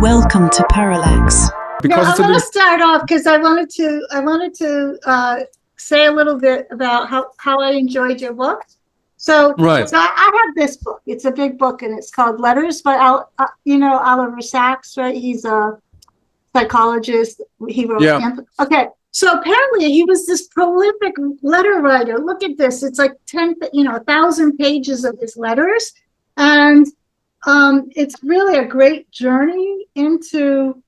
Welcome to Parallax. Because I want to start off because I wanted to say a little bit about how I enjoyed your book. So I have this book. It's a big book, and it's called Letters by Oliver Sacks, right? He's a psychologist. He wrote Okay. So apparently he was this prolific letter writer. Look at this. It's like 1,000 pages of his letters. And it's really a great journey into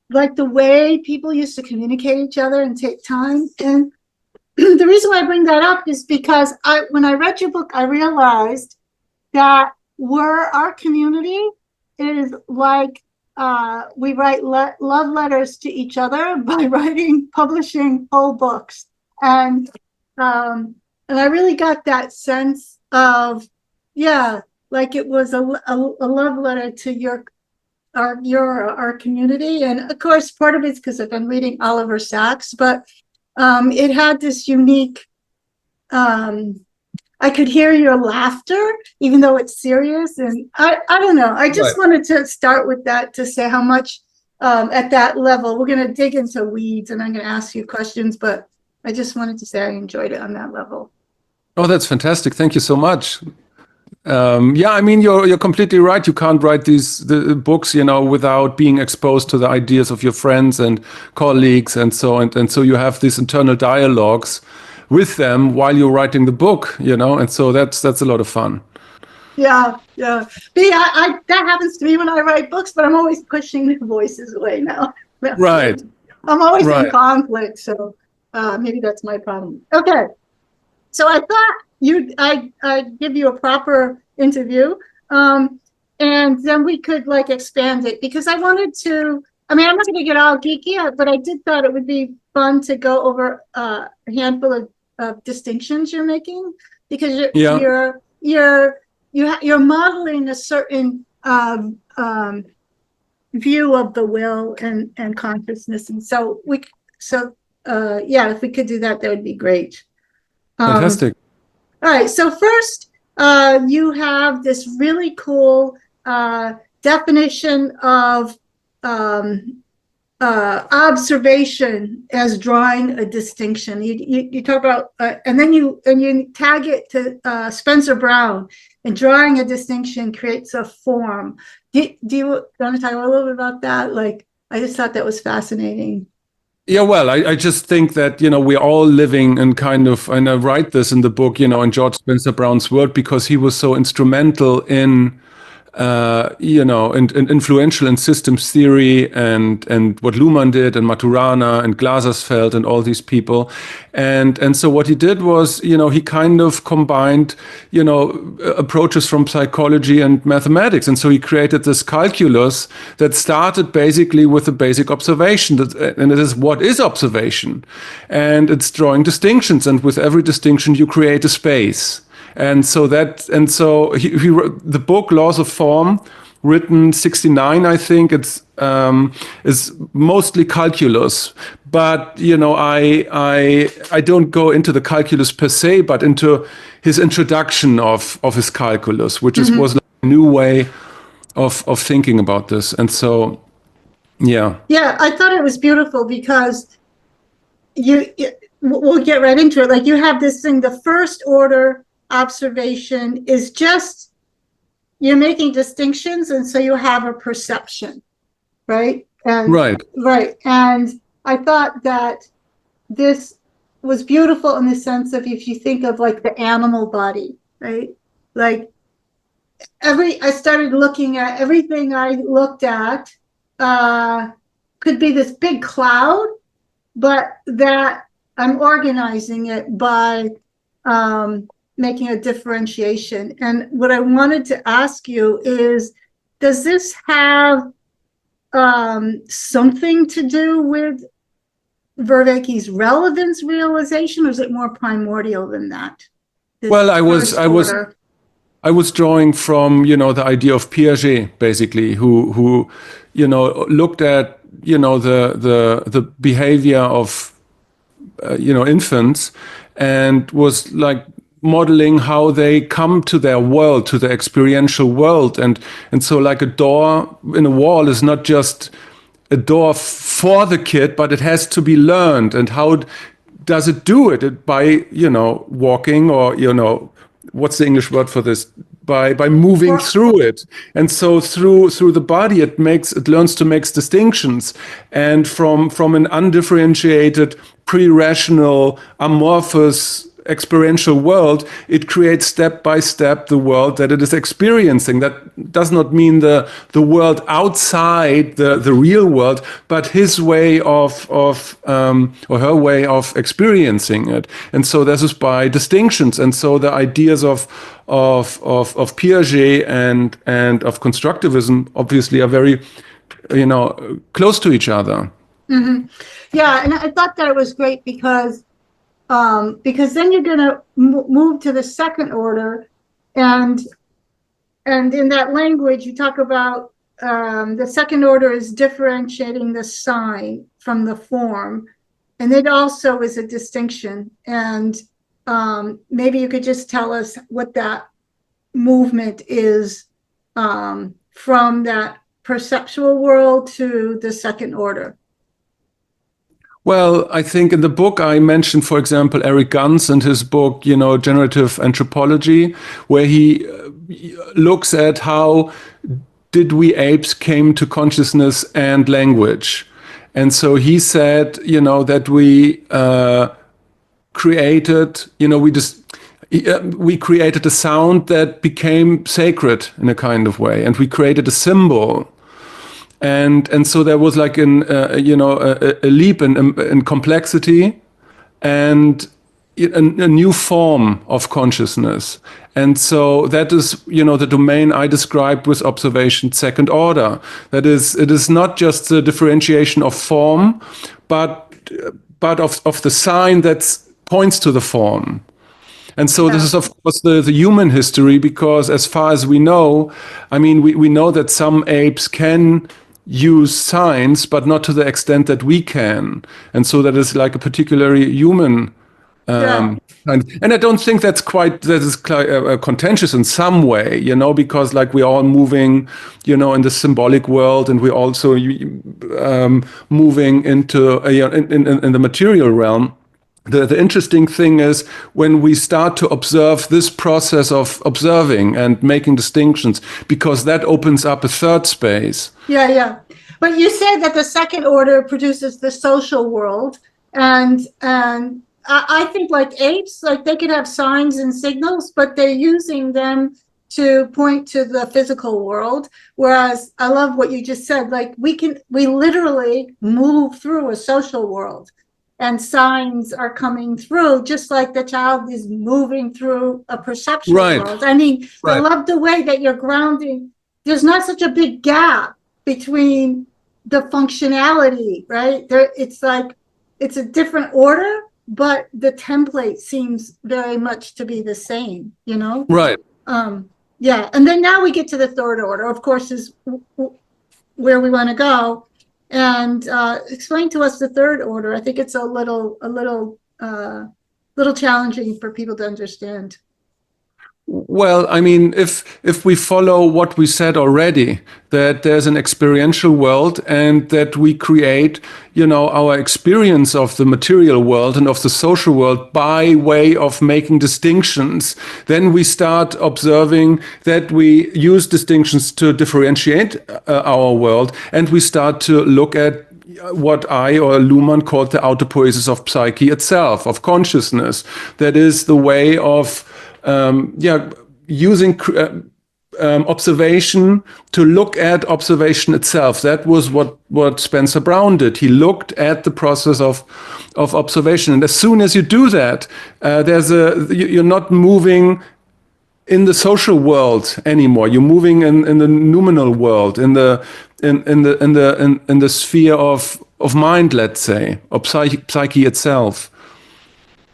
like the way people used to communicate each other and take time. And the reason why I bring that up is because when I read your book, I realized that our community is like we write love letters to each other by publishing whole books. And I really got that sense of, like it was a love letter to our community. And of course, part of it's because I've been reading Oliver Sacks, but it had this unique, I could hear your laughter, even though it's serious. And I don't know, I just wanted to start with that to say how much at that level, we're going to dig into weeds and I'm going to ask you questions, but I just wanted to say I enjoyed it on that level. Oh, that's fantastic. Thank you so much. I mean, you're completely right. You can't write the books, without being exposed to the ideas of your friends and colleagues and so on. And so you have these internal dialogues with them while you're writing the book, and so that's a lot of fun. Yeah. That happens to me when I write books, but I'm always pushing the voices away now. Right. I'm always in conflict, so maybe that's my problem. Okay. So I thought I'd give you a proper interview, and then we could expand it because I wanted to. I mean, I'm not going to get all geeky, but I did thought it would be fun to go over a handful of distinctions you're making because you're modeling a certain view of the will and consciousness, and so if we could do that, that would be great. Fantastic. All right. So first, you have this really cool definition of observation as drawing a distinction. You talk about, and then you tag it to Spencer Brown, and drawing a distinction creates a form. Do you want to talk a little bit about that? I just thought that was fascinating. Yeah, well, I just think that, we're all living in and I write this in the book, in George Spencer Brown's world, because he was so instrumental in, in influential in systems theory and what Luhmann did and Maturana and Glasersfeld and all these people. And so what he did was, he kind of combined, approaches from psychology and mathematics. And so he created this calculus that started basically with a basic observation. And it is, what is observation? And it's drawing distinctions. And with every distinction, you create a space. And so he wrote the book Laws of Form, written 1969, I think. It's is mostly calculus, but I don't go into the calculus per se, but into his introduction of his calculus, which was like a new way of thinking about this. And so, I thought it was beautiful because we'll get right into it. You have this thing, the first order observation is just you're making distinctions, and so you have a perception, right? Right. And I thought that this was beautiful in the sense of, if you think of the animal body, right? I started looking at everything I looked at could be this big cloud, but that I'm organizing it by making a differentiation. And what I wanted to ask you is, does this have something to do with Vervaeke's relevance realization, or is it more primordial than that? Well, I was drawing from, the idea of Piaget, basically, who looked at, the behavior of, infants, and was modeling how they come to their world, to their experiential world. And so like a door in a wall is not just a door for the kid, but it has to be learned. And how does it do it? By, walking, or, what's the English word for this? By moving through it. And so through the body, it learns to make distinctions. And from an undifferentiated, pre-rational, amorphous experiential world, it creates step by step the world that it is experiencing. That does not mean the world outside the real world, but his way of or her way of experiencing it. And so this is by distinctions. And so the ideas of Piaget and of constructivism obviously are very, close to each other. Mm-hmm. Yeah, and I thought that was great because then you're going to move to the second order, and in that language you talk about the second order is differentiating the sign from the form, and it also is a distinction. And maybe you could just tell us what that movement is from that perceptual world to the second order. Well, I think in the book I mentioned, for example, Eric Guns and his book, Generative Anthropology, where he looks at how did we apes came to consciousness and language. And so he said, that we created, we created a sound that became sacred in a kind of way, and we created a symbol. And so there was like a leap in complexity and a new form of consciousness. And so that is, the domain I described with observation second order. That is, it is not just the differentiation of form, but of the sign that points to the form. And so this is, of course, the human history, because as far as we know, we know that some apes can use signs, but not to the extent that we can. And so that is like a particularly human kind. And I don't think that is contentious in some way, because like we're all moving, in the symbolic world, and we're also moving into in the material realm. The interesting thing is when we start to observe this process of observing and making distinctions, because that opens up a third space. Yeah. But you said that the second order produces the social world, and I think like apes, like they could have signs and signals, but they're using them to point to the physical world. Whereas I love what you just said, like we literally move through a social world. And signs are coming through, just like the child is moving through a perceptual world. I love the way that you're grounding. There's not such a big gap between the functionality, right? It's like, it's a different order, but the template seems very much to be the same, Right. Yeah, and then now we get to the third order, of course, is where we want to go. And explain to us the third order. I think it's a little challenging for people to understand. Well, if we follow what we said already, that there's an experiential world and that we create, our experience of the material world and of the social world by way of making distinctions, then we start observing that we use distinctions to differentiate our world, and we start to look at what I or Luhmann called the autopoiesis of psyche itself, of consciousness. That is the way of using observation to look at observation itself. That was what Spencer Brown did. He looked at the process of observation, and as soon as you do that, you're not moving in the social world anymore. You're moving in the noumenal world, in the sphere of mind, let's say, of psyche itself.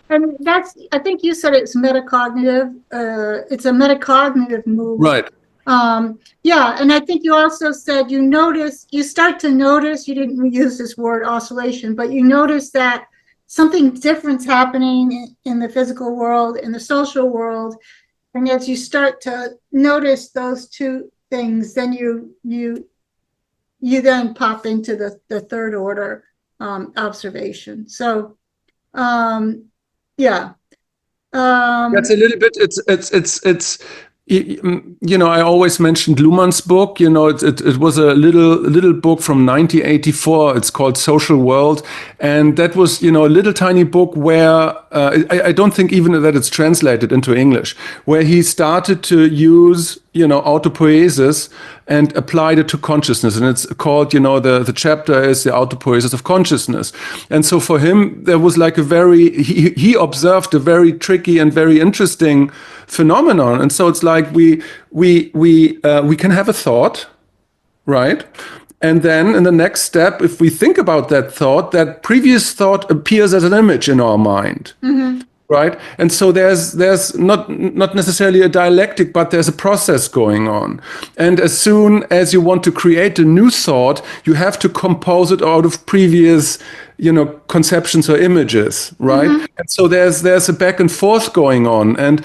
And I think you said it's metacognitive. It's a metacognitive move. Right. Yeah, and I think you also said you start to notice, you didn't use this word oscillation, but you notice that something different's happening in the physical world, in the social world. And as you start to notice those two things, then you then pop into the third order observation. So yeah. That's a little bit, it's I always mentioned Luhmann's book. It was a little book from 1984. It's called Social World, and that was a little tiny book where I don't think even that it's translated into English, where he started to use autopoiesis and applied it to consciousness, and it's called the chapter is the autopoiesis of consciousness. And so for him there was like he observed a very tricky and very interesting phenomenon. And so it's like we can have a thought, right? And then in the next step, if we think about that thought, that previous thought appears as an image in our mind. Mm-hmm. Right. And so there's not necessarily a dialectic, but there's a process going on. And as soon as you want to create a new thought, you have to compose it out of previous, conceptions or images. Right. Mm-hmm. And so there's a back and forth going on. And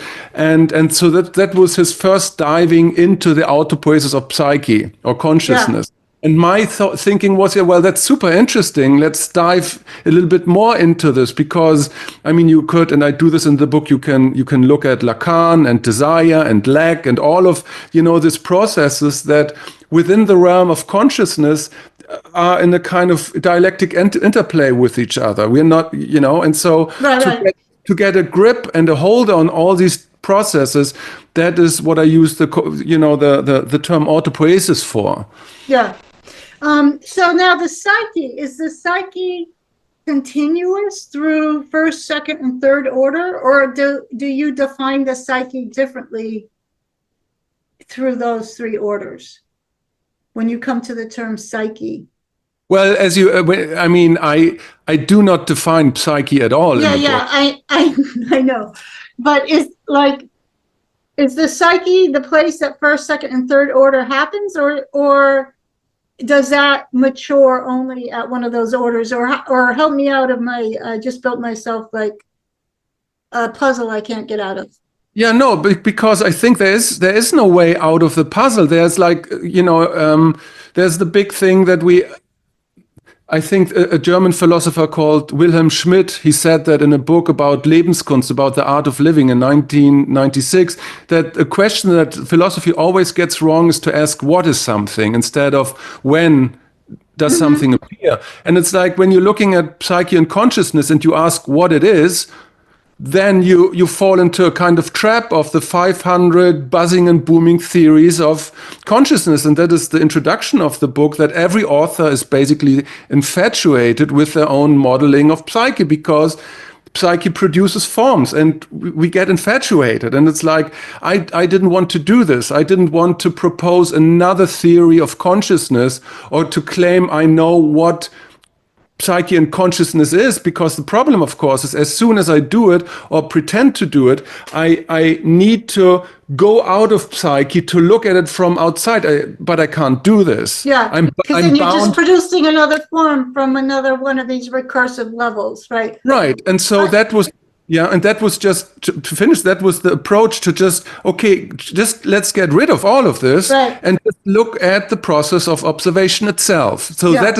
so that was his first diving into the autopoiesis of psyche or consciousness. Yeah. And my thinking was, well, that's super interesting. Let's dive a little bit more into this, because, you could, and I do this in the book, you can look at Lacan and desire and lack and all of, these processes that within the realm of consciousness are in a kind of dialectic interplay with each other. We're not, and so to get a grip and a hold on all these processes, that is what I use the term autopoiesis for. Yeah. So now is the psyche continuous through first, second, and third order, or do you define the psyche differently through those three orders when you come to the term psyche? Well, I do not define psyche at all. Yeah, I know, but is the psyche the place that first, second, and third order happens, or does that mature only at one of those orders, or help me out of my, I just built myself like a puzzle I can't get out of. Yeah, no, because I think there is no way out of the puzzle. There's there's the big thing that I think a German philosopher called Wilhelm Schmidt, he said that in a book about Lebenskunst, about the art of living in 1996, that a question that philosophy always gets wrong is to ask what is something instead of when does something appear. And it's like when you're looking at psyche and consciousness and you ask what it is, then you fall into a kind of trap of the 500 buzzing and booming theories of consciousness. And that is the introduction of the book, that every author is basically infatuated with their own modeling of psyche, because psyche produces forms and we get infatuated. And it's like, I didn't want to do this. I didn't want to propose another theory of consciousness or to claim I know what psyche and consciousness is, because the problem, of course, is as soon as I do it or pretend to do it, I need to go out of psyche to look at it from outside, but I can't do this. Yeah, because then you're just producing another form from another one of these recursive levels, right? Right, and so that was... Yeah, and that was just to finish. That was the approach to just let's get rid of all of this and just look at the process of observation itself. So that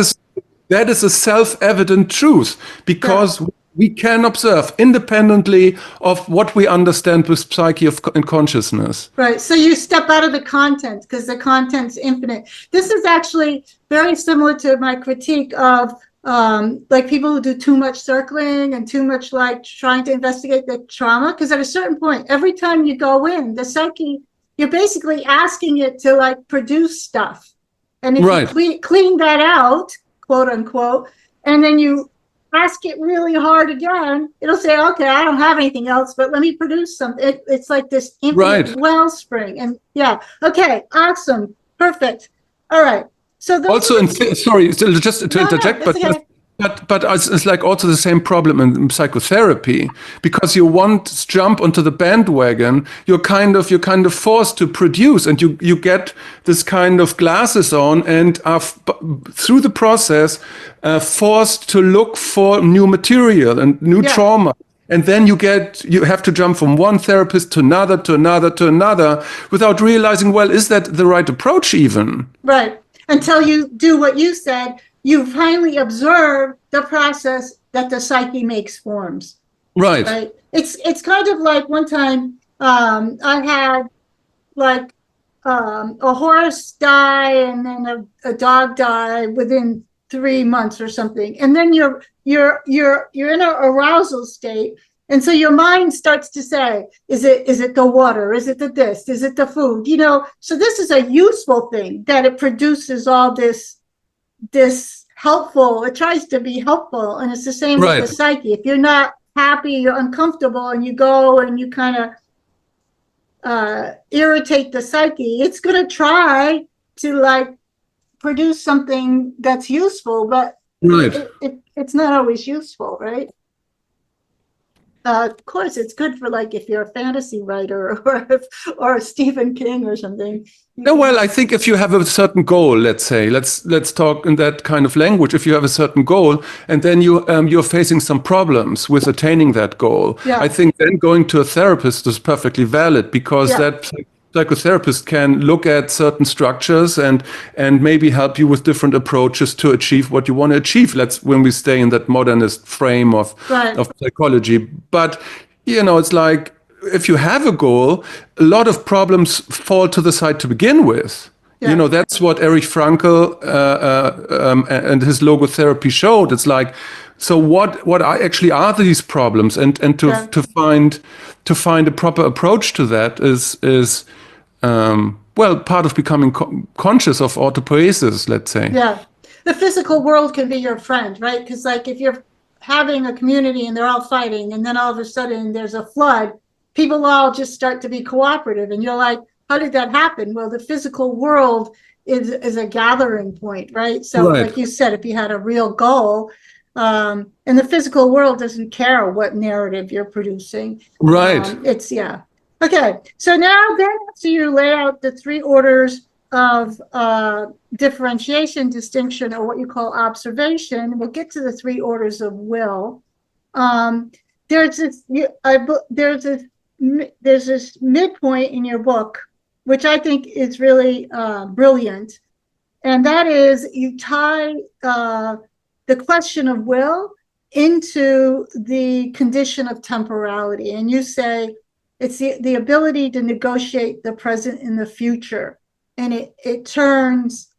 is a self-evident truth, because we can observe independently of what we understand with psyche and consciousness. Right. So you step out of the content because the content's infinite. This is actually very similar to my critique of people who do too much circling and too much trying to investigate the trauma. Because at a certain point, every time you go in, the psyche, you're basically asking it to produce stuff. And if you clean that out, quote unquote, and then you ask it really hard again, it'll say, okay, I don't have anything else, but let me produce something. It's like this infinite wellspring. And okay, awesome, perfect. All right. So also, sorry, just to interject, but But it's like also the same problem in psychotherapy, because you want to jump onto the bandwagon, you're kind of forced to produce, and you get this kind of glasses on, and are through the process forced to look for new material and new trauma. And then you have to jump from one therapist to another, to another, to another, without realizing, well, is that the right approach even? Right. Until you do what you said, you finally observe the process that the psyche makes forms. Right. It's kind of like one time I had like a horse die and then a dog die within 3 months or something, and then you're in an arousal state, and so your mind starts to say, is it the water, is it the this, is it the food, so this is a useful thing, that it produces all this helpful, it tries to be helpful, and it's the same with the psyche. If you're not happy, you're uncomfortable, and you go and you kind of irritate the psyche, it's going to try to like produce something that's useful, but it's not always useful, right? Of course, it's good for like if you're a fantasy writer or Stephen King or something. No, well, I think if you have a certain goal, let's say, let's talk in that kind of language. If you have a certain goal, and then you're facing some problems with attaining that goal, I think then going to a therapist is perfectly valid, because that psychotherapist can look at certain structures and maybe help you with different approaches to achieve what you want to achieve. When we stay in that modernist frame of psychology. But it's like, if you have a goal, a lot of problems fall to the side to begin with. That's what Erich Frankl and his logotherapy showed. It's like, so what actually are these problems, and to find a proper approach to that is part of becoming conscious of autopoiesis, let's say. Yeah, the physical world can be your friend, right? Because like if you're having a community and they're all fighting, and then all of a sudden there's a flood, people all just start to be cooperative, and you're like, how did that happen? Well, the physical world is a gathering point, right? So like you said, if you had a real goal, and the physical world doesn't care what narrative you're producing. Okay, so now then after you lay out the 3 orders of differentiation, distinction, or what you call observation, we'll get to the 3 orders of will. There's this midpoint in your book, which I think is really brilliant, and that is you tie the question of will into the condition of temporality, and you say it's the ability to negotiate the present and the future, and it turns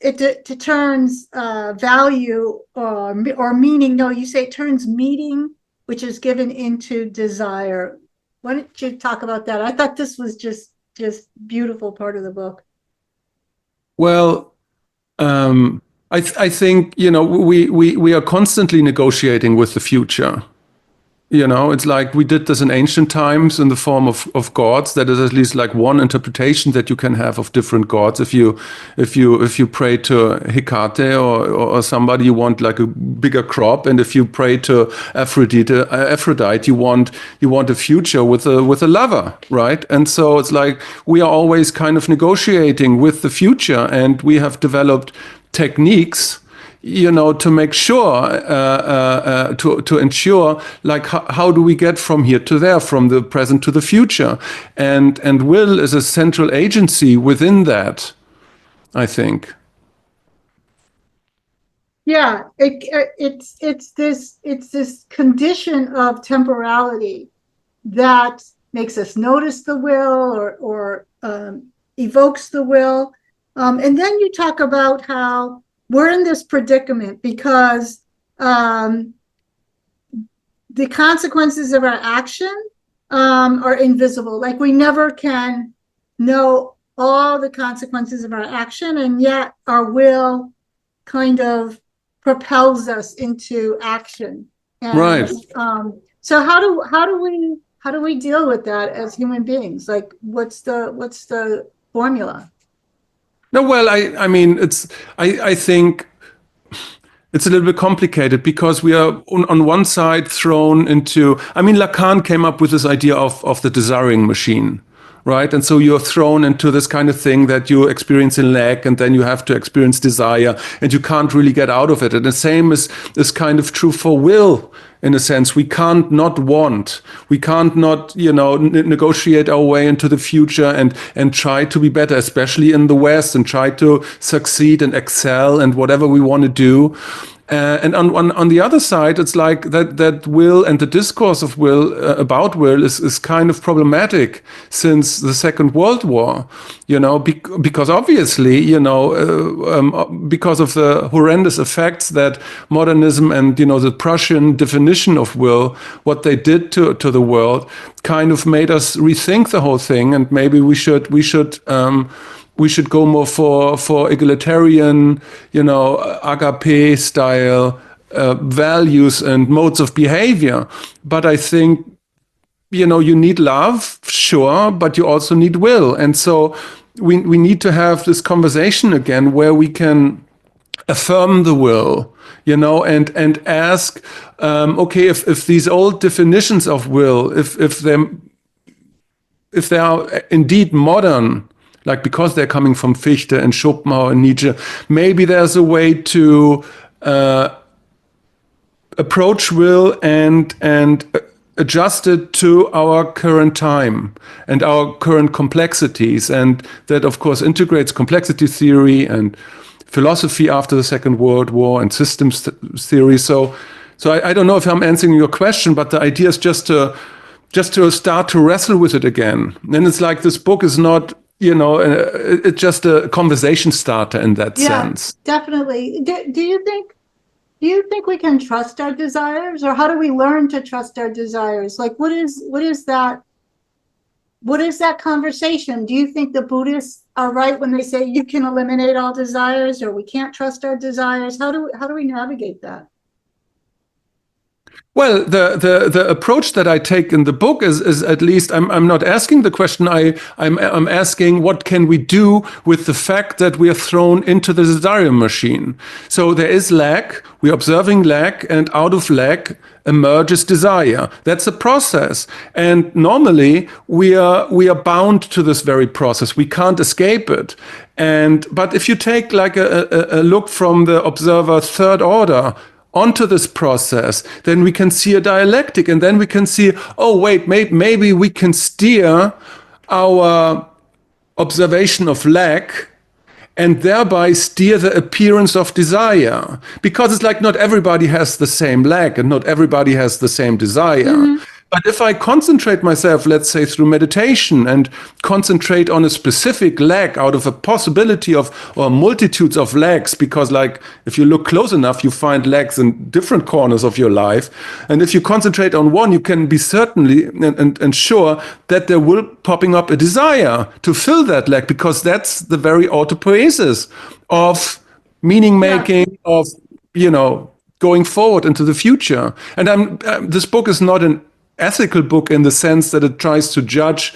it turns value or meaning. No, you say it turns meaning, which is given, into desire. Why don't you talk about that? I thought this was just beautiful part of the book. Well, I think we are constantly negotiating with the future. It's like we did this in ancient times in the form of gods. That is at least like one interpretation that you can have of different gods. If you pray to Hecate or somebody, you want like a bigger crop, and if you pray to Aphrodite, you want a future with a lover, right? And so it's like we are always kind of negotiating with the future, and we have developed techniques to make sure, to ensure, like, how do we get from here to there, from the present to the future? And will is a central agency within that, I think. Yeah, it's this condition of temporality that makes us notice the will or evokes the will. And then you talk about how we're in this predicament because the consequences of our action are invisible. Like we never can know all the consequences of our action, and yet our will kind of propels us into action. And, so how do we deal with that as human beings? Like, what's the formula? No, well, I mean, I think it's a little bit complicated because we are on one side thrown into, I mean, Lacan came up with this idea of the desiring machine, right? And so you're thrown into this kind of thing that you experience in lack, and then you have to experience desire, and you can't really get out of it. And the same is kind of true for will. In a sense, we can't not want. We can't not, negotiate our way into the future and try to be better, especially in the West, and try to succeed and excel and whatever we want to do. And on the other side, it's like that will and the discourse of will about will is kind of problematic since the Second World War, because obviously, because of the horrendous effects that modernism and, the Prussian definition of will, what they did to the world, kind of made us rethink the whole thing. And maybe we should go more for egalitarian, agape style values and modes of behavior. But I think, you need love, sure, but you also need will. And so we need to have this conversation again where we can affirm the will, and ask, okay, if these old definitions of will, if they are indeed modern, like because they're coming from Fichte and Schopenhauer and Nietzsche, maybe there's a way to approach will and adjust it to our current time and our current complexities. And that, of course, integrates complexity theory and philosophy after the Second World War and systems theory. So I don't know if I'm answering your question, but the idea is just to start to wrestle with it again. And it's like this book is not, it's just a conversation starter in that sense. Definitely. Do you think we can trust our desires, or how do we learn to trust our desires? Like, what is that conversation? Do you think the Buddhists are right when they say you can eliminate all desires, or we can't trust our desires? How do we navigate that? Well, the approach that I take in the book is at least I'm not asking the question. I'm asking what can we do with the fact that we are thrown into the desire machine. So there is lack. We're observing lack, and out of lack emerges desire. That's a process, and normally we are bound to this very process. We can't escape it. But if you take like a look from the observer third order onto this process, then we can see a dialectic, and then we can see, oh wait, maybe we can steer our observation of lack and thereby steer the appearance of desire, because it's like not everybody has the same lack and not everybody has the same desire. Mm-hmm. But if I concentrate myself, let's say through meditation, and concentrate on a specific lack out of a possibility of, or multitudes of lacks, because like if you look close enough, you find lacks in different corners of your life. And if you concentrate on one, you can be certainly and sure that there will popping up a desire to fill that lack, because that's the very autopoiesis of meaning making, of, going forward into the future. And this book is not an ethical book in the sense that it tries to judge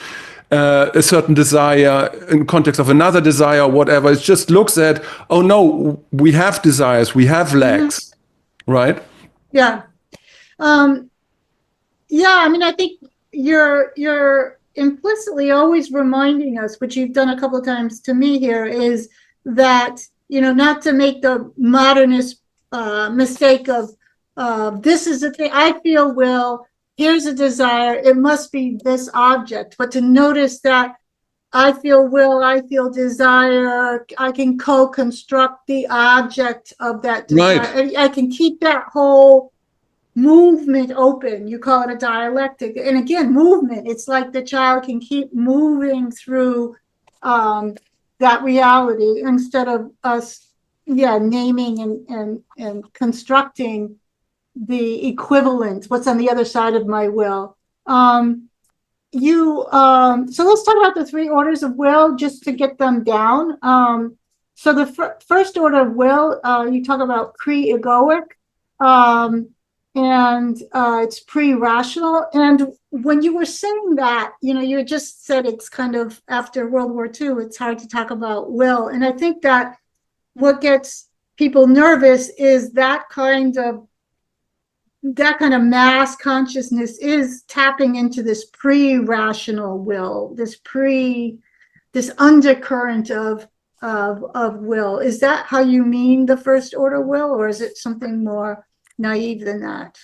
a certain desire in context of another desire or whatever. It just looks at, oh no, we have desires, we have lacks, mm-hmm. right? Yeah. I mean, I think you're implicitly always reminding us, which you've done a couple of times to me here, is that, not to make the modernist mistake of this is the thing, I feel will, here's a desire, it must be this object, but to notice that I feel will, I feel desire, I can co-construct the object of that desire. Right. I can keep that whole movement open. You call it a dialectic. And again, movement, it's like the child can keep moving through that reality instead of us, naming and constructing the equivalent, what's on the other side of my will. So let's talk about the three orders of will, just to get them down. So the first order of will, you talk about pre-egoic, and it's pre-rational. And when you were saying that, you just said it's kind of after World War II, it's hard to talk about will. And I think that what gets people nervous is that kind of mass consciousness is tapping into this pre-rational will, this undercurrent of will. Is that how you mean the first order will, or is it something more naive than that?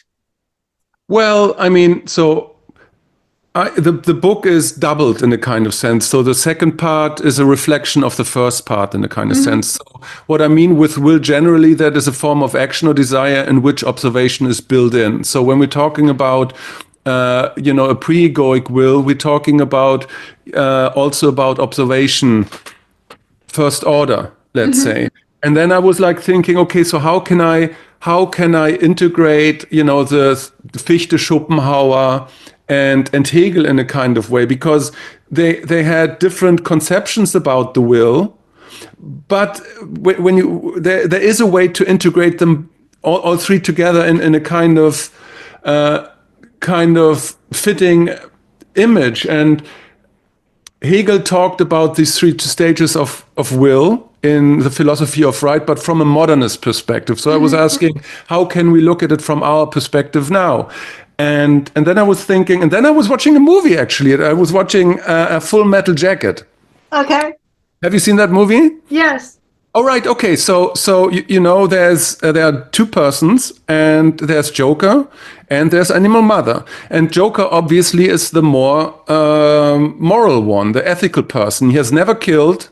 Well, I mean, so the book is doubled in a kind of sense. So the second part is a reflection of the first part in a kind of sense. So what I mean with will generally, that is a form of action or desire in which observation is built in. So when we're talking about a pre-egoic will, we're talking about also about observation, first order, let's say. And then I was like thinking, okay, so how can I integrate, the Fichte, Schopenhauer, and Hegel in a kind of way, because they had different conceptions about the will, but when there is a way to integrate them all three together in a kind of fitting image. And Hegel talked about these three stages of will in the philosophy of right, but from a modernist perspective. So I was asking, how can we look at it from our perspective now? And then I was thinking, and then I was watching a movie, actually. I was watching a Full Metal Jacket. Okay. Have you seen that movie? Yes. All right. Okay. So there are two persons, and there's Joker, and there's Animal Mother. And Joker obviously is the more moral one, the ethical person. He has never killed,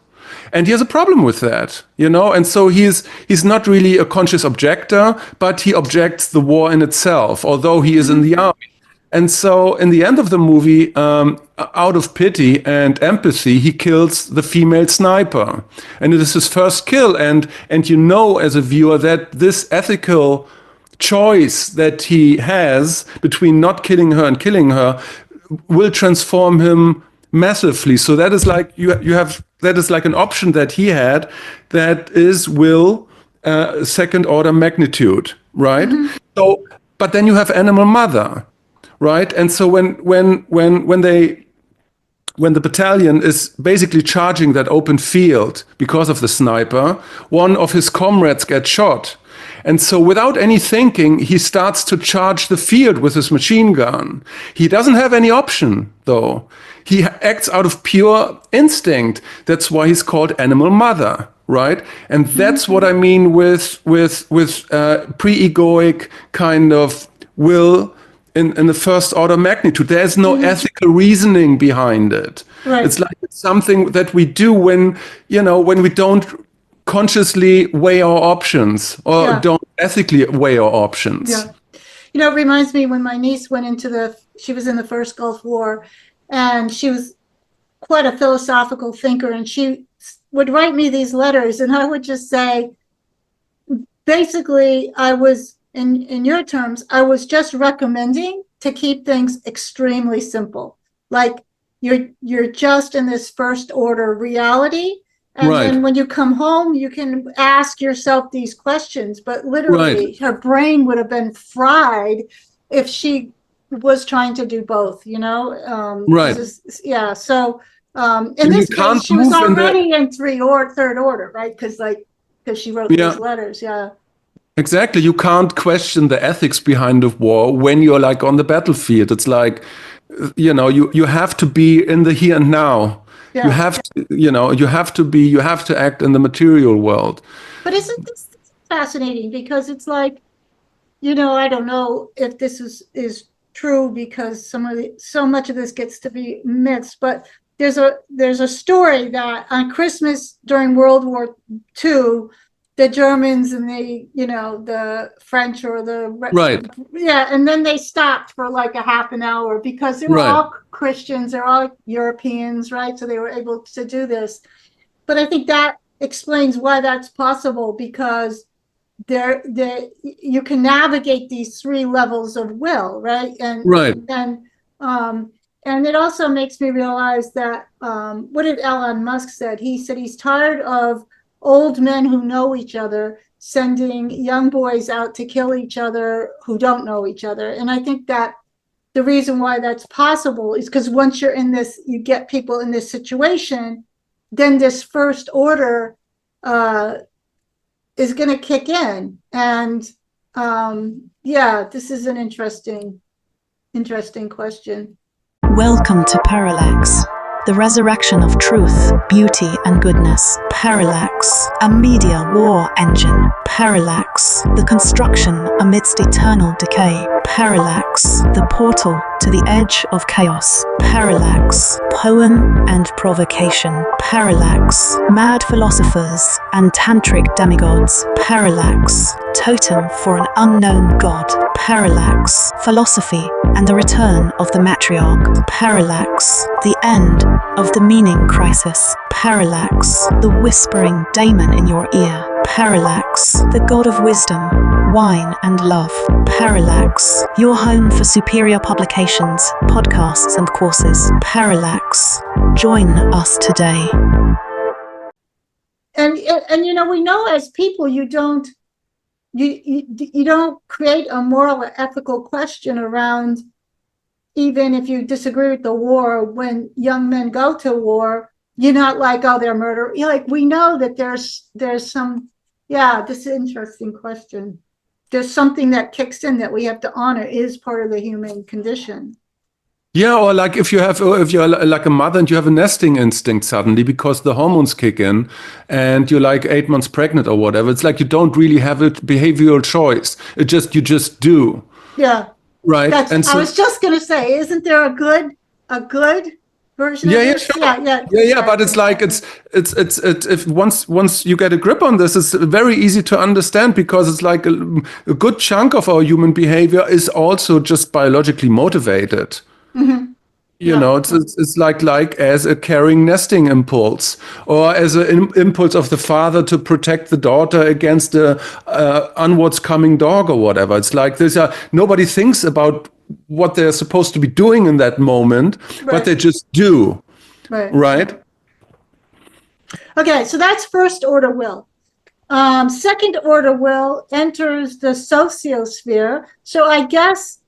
and he has a problem with that, And so he's not really a conscious objector, but he objects the war in itself, although he is in the army. And so in the end of the movie, out of pity and empathy, he kills the female sniper. And it is his first kill. And as a viewer, that this ethical choice that he has between not killing her and killing her will transform him massively. So that is like that is like an option that he had, that is will, second order magnitude, right? So, but then you have Animal Mother. Right, and so when the battalion is basically charging that open field because of the sniper, one of his comrades gets shot, and so without any thinking, he starts to charge the field with his machine gun. He doesn't have any option, though. He acts out of pure instinct. That's why he's called Animal Mother, right? And that's what I mean with pre-egoic kind of will. In the first order magnitude, there's no ethical reasoning behind it. Right. It's like it's something that we do when we don't consciously weigh our options or don't ethically weigh our options. Yeah. It reminds me when my niece went she was in the first Gulf War, and she was quite a philosophical thinker, and she would write me these letters, and I would just say, basically, I was, in your terms, I was just recommending to keep things extremely simple. Like you're just in this first order reality. And then when you come home, you can ask yourself these questions. But literally, her brain would have been fried if she was trying to do both, Yeah. So in this case, she was already in third order, right? Because she wrote these letters. Yeah. Exactly. You can't question the ethics behind the war when you're like on the battlefield. It's like, you have to be in the here and now. Yeah. You have to, you have to act in the material world. But isn't this fascinating? Because it's like, I don't know if this is true, because so much of this gets to be myths, but there's a story that on Christmas during World War II, the Germans and the French or and then they stopped for like a half an hour because they were all Christians, they're all Europeans, right? So they were able to do this. But I think that explains why that's possible, because you can navigate these three levels of will, right? And it also makes me realize that what did Elon Musk said? He said he's tired of old men who know each other sending young boys out to kill each other who don't know each other. And I think that the reason why that's possible is because once you're in this, you get people in this situation, then this first order is going to kick in. And yeah, this is an interesting question. Welcome to Parallax, the resurrection of truth, beauty, and goodness. Parallax, a media war engine. Parallax, the construction amidst eternal decay. Parallax, the portal to the edge of chaos. Parallax, poem and provocation. Parallax, mad philosophers and tantric demigods. Parallax, totem for an unknown god. Parallax, philosophy and the return of the matriarch. Parallax, the end of the meaning crisis. Parallax, the whispering daemon in your ear. Parallax, the god of wisdom, wine and love. Parallax, your home for superior publications, podcasts and courses. Parallax, join us today. And you know, we know as people, you don't create a moral or ethical question around, even if you disagree with the war, when young men go to war, you're not like, oh, they're murder. You're like, we know that there's some, yeah, this is an interesting question. There's something that kicks in that we have to honor is part of the human condition. Yeah, or like if you're like a mother and you have a nesting instinct suddenly because the hormones kick in and you're like 8 months pregnant or whatever, it's like you don't really have a behavioral choice. You just do. Yeah. Right. And so, I was just going to say, isn't there a good version of this? Sure. Yeah. But it's like it's if once you get a grip on this, it's very easy to understand, because it's like a good chunk of our human behavior is also just biologically motivated. Mm-hmm. You know, it's like as a caring nesting impulse, or as an impulse of the father to protect the daughter against the onwards coming dog or whatever. It's like nobody thinks about what they're supposed to be doing in that moment, but they just do. Right? Okay, so that's first order will. Second order will enters the sociosphere. So I guess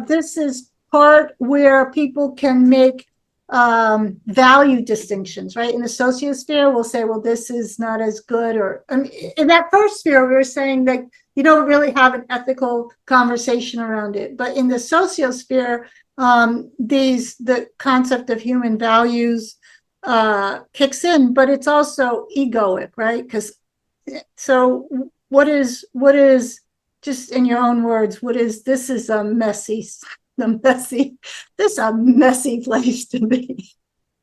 this is part where people can make value distinctions, right? In the sociosphere, we'll say, well, this is not as good. Or in that first sphere, we were saying that you don't really have an ethical conversation around it. But in the sociosphere, the concept of human values kicks in, but it's also egoic, right? So what is, just in your own words, this is a messy place to be.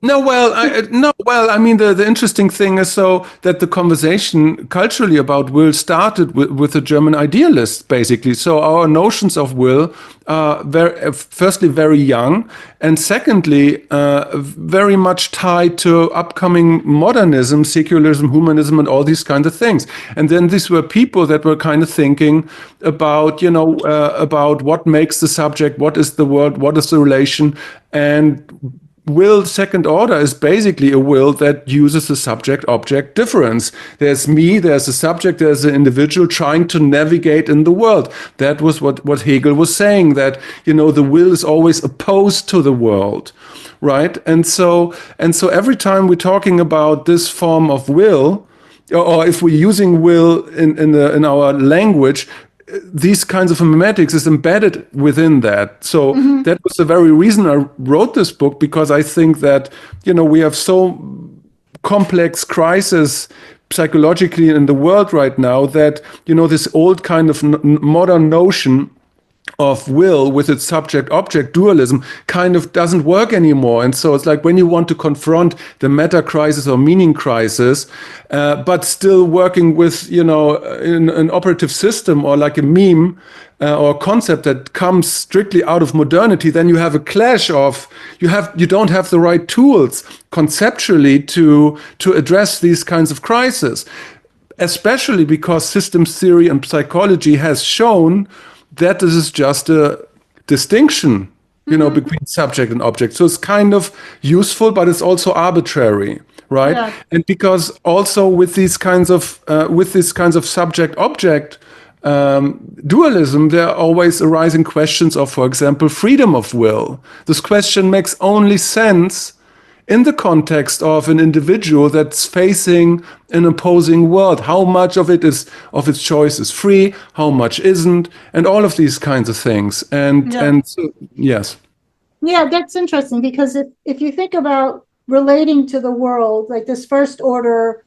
I mean, the interesting thing is that the conversation culturally about will started with the German idealists, basically. So our notions of will are firstly very young, and secondly very much tied to upcoming modernism, secularism, humanism, and all these kinds of things. And then these were people that were kind of thinking about, about what makes the subject, what is the world, what is the relation, and will second order is basically a will that uses the subject-object difference. There's me, there's a subject, there's an individual trying to navigate in the world. That was what Hegel was saying, that, the will is always opposed to the world, right? And so every time we're talking about this form of will, or if we're using will in our language, these kinds of memetics is embedded within that. So that was the very reason I wrote this book, because I think that, we have so complex crisis psychologically in the world right now that, this old kind of modern notion of will with its subject-object dualism kind of doesn't work anymore. And so it's like when you want to confront the meta crisis or meaning crisis, but still working with, an operative system or like a meme or a concept that comes strictly out of modernity, then you have a clash of, you don't have the right tools conceptually to address these kinds of crises, especially because systems theory and psychology has shown that this is just a distinction, between subject and object. So it's kind of useful, but it's also arbitrary, right? Yeah. And because also with these kinds of subject-object dualism, there are always arising questions of, for example, freedom of will. This question makes only sense in the context of an individual that's facing an opposing world. How much of its choice is free, how much isn't, and all of these kinds of things. And so, yes. Yeah, that's interesting, because if you think about relating to the world, like this first order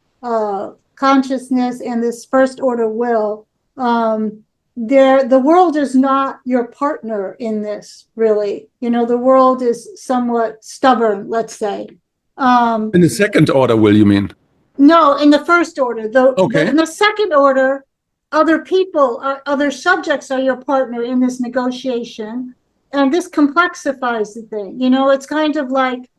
consciousness and this first order will, the world is not your partner in this, really. The world is somewhat stubborn, let's say. In the second order will, you mean? No, in the first order. Okay. In the second order, other people, other subjects are your partner in this negotiation. And this complexifies the thing. It's kind of like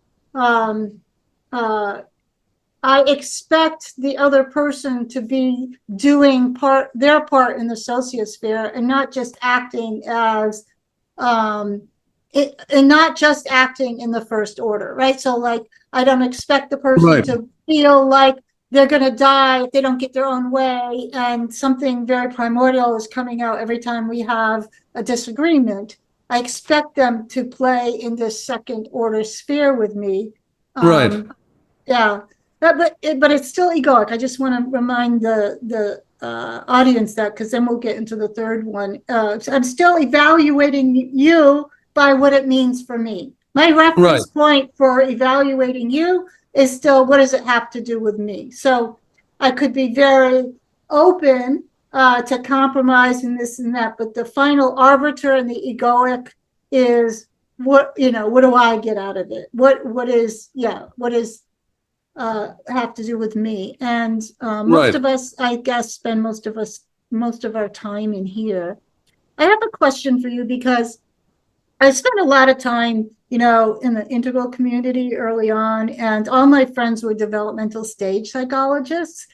I expect the other person to be doing their part in the sociosphere, and not just acting as and not just acting in the first order, right? So like, I don't expect the person to feel like they're going to die if they don't get their own way, and something very primordial is coming out every time we have a disagreement. I expect them to play in this second order sphere with me. Yeah. But it's still egoic. I just want to remind the audience that, because then we'll get into the third one. I'm still evaluating you by what it means for me. My reference point for evaluating you is still, what does it have to do with me? So I could be very open to compromise and this and that, but the final arbiter and the egoic is what do I get out of it? What is have to do with me? And most of us, I guess, spend most of our time in here. I have a question for you, because I spent a lot of time, in the integral community early on, and all my friends were developmental stage psychologists.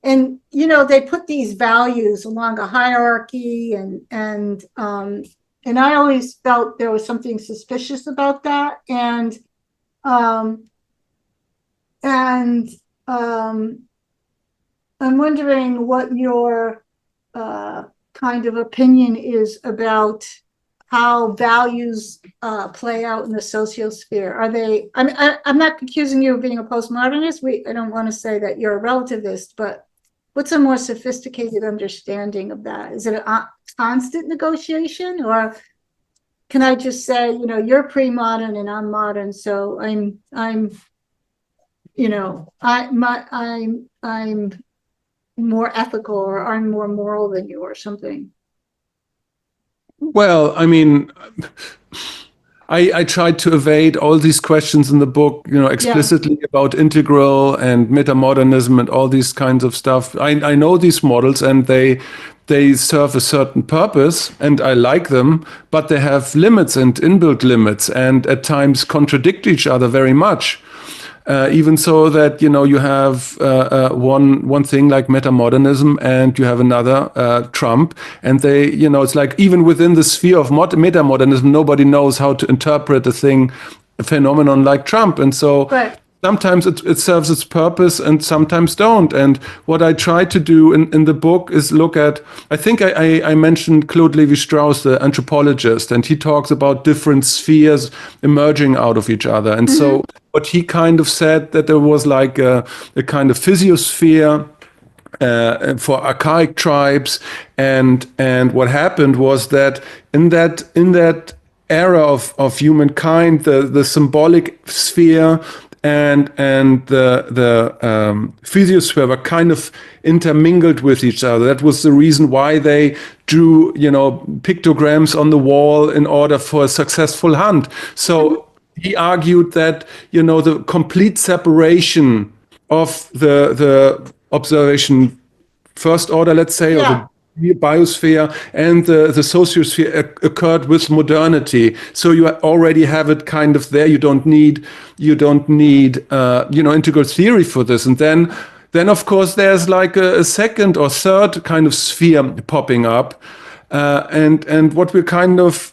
And, they put these values along a hierarchy, and I always felt there was something suspicious about that. And I'm wondering what your kind of opinion is about how values play out in the sociosphere. Are they? I'm not accusing you of being a postmodernist. I don't want to say that you're a relativist, but what's a more sophisticated understanding of that? Is it a constant negotiation, or can I just say, you're pre-modern and I'm modern, so I'm more ethical, or I'm more moral than you, or something? Well, I mean, I tried to evade all these questions in the book, explicitly about integral and metamodernism and all these kinds of stuff. I know these models, and they serve a certain purpose, and I like them, but they have limits and inbuilt limits, and at times contradict each other very much. Even so that, you have one thing like metamodernism, and you have another, Trump, and they, it's like, even within the sphere of metamodernism, nobody knows how to interpret a phenomenon like Trump. And so sometimes it serves its purpose and sometimes don't. And what I try to do in the book is look at, I think I mentioned Claude Lévi-Strauss, the anthropologist, and he talks about different spheres emerging out of each other. And so what he kind of said, that there was like a kind of physiosphere for archaic tribes. And what happened was that in that era of humankind, the symbolic sphere and the physiosphere were kind of intermingled with each other. That was the reason why they drew, pictograms on the wall in order for a successful hunt. So he argued that, the complete separation of the observation first order, let's say, or the biosphere and the sociosphere occurred with modernity. So you already have it kind of there. You don't need integral theory for this. And then of course there's like a second or third kind of sphere popping up, and what we're kind of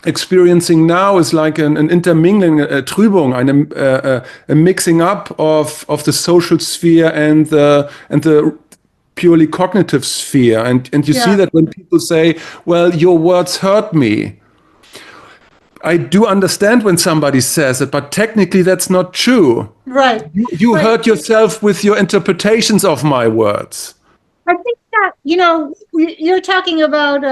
experiencing now is like an intermingling, a Trübung, a mixing up of the social sphere and the purely cognitive sphere. And you see that when people say, well, your words hurt me. I do understand when somebody says it, but technically that's not true. Right. You hurt yourself with your interpretations of my words. I think that, you're talking about,